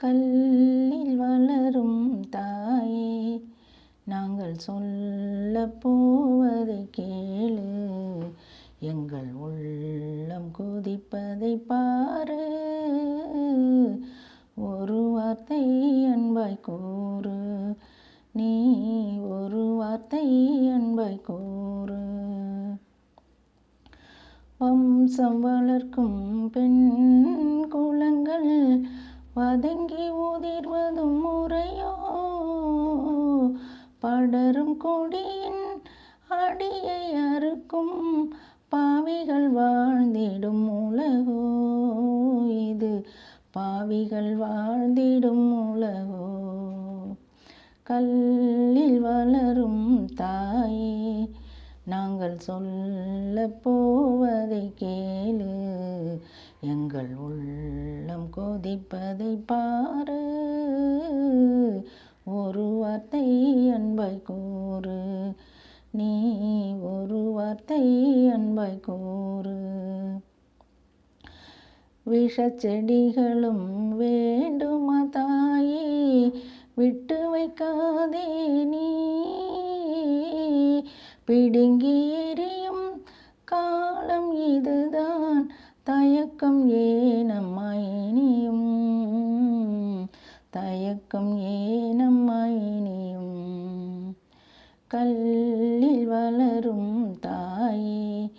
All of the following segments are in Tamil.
கல்லில் வளரும் தாயே, நாங்கள் சொல்லப் போவதை கேளு. எங்கள் உள்ளம் கொதிப்பதை பாரு. ஒரு வார்த்தை அன்பாய் கூறு, நீ ஒரு வார்த்தை அன்பாய் கூறு. வம்சம் வளர்க்கும் பெண் குலங்கள் வதங்கி உதிர்வதும் முறையோ? படரும் கொடியின் அடியை அறுக்கும் பாவிகள் வாழ்ந்திடும் உலகோ? இது பாவிகள் வாழ்ந்திடும் உலகோ? கல்லில் வளரும் தாயே, நாங்கள் சொல்லப் போவதை கேளு. எங்கள் உள்ளம் கொதிப்பதை பாரு. ஒரு வார்த்தை அன்பாய் கூறு, நீ ஒரு வார்த்தை அன்பாய் கூறு. விஷச்செடிகளும் வேண்டுமா தாயே, விட்டு வைக்காதே நீ. பிடுங்கி எறியும் காலம் இதுதான், தயக்கம் ஏனம்மா இனியும், தயக்கம் ஏனம்மா இனியும். கல்லில் வளரும் தாயே,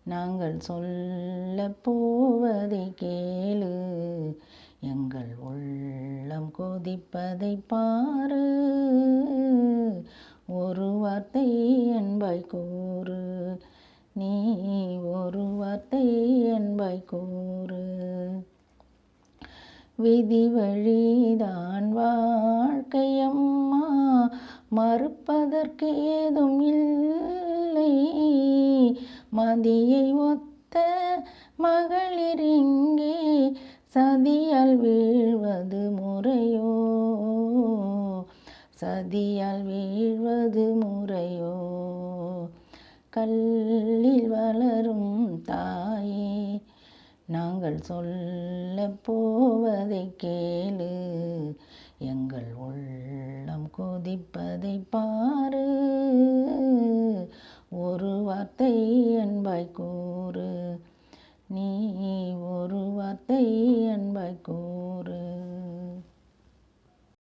நாங்கள் சொல்லப் போவதை கேளு. எங்கள் உள்ளம் கொதிப்பதை பாரு. ஒரு வார்த்தை அன்பாய் கூறு, நீ ஒரு வார்த்தை அன்பாய் கூறு. விதி வழிதான் வாழ்க்கையம்மா, மறுப்பதற்கு ஏதும் இல்லை. மதியை ஒத்த மகளிர் இங்கே சதியால் வீழ்வது முறையோ? சதியால் வீழ்வது முறையோ? கல்லில் வளரும் தாயே, நாங்கள் சொல்லப் போவதை கேளு. எங்கள் உள்ளம் கொதிப்பதை பாரு.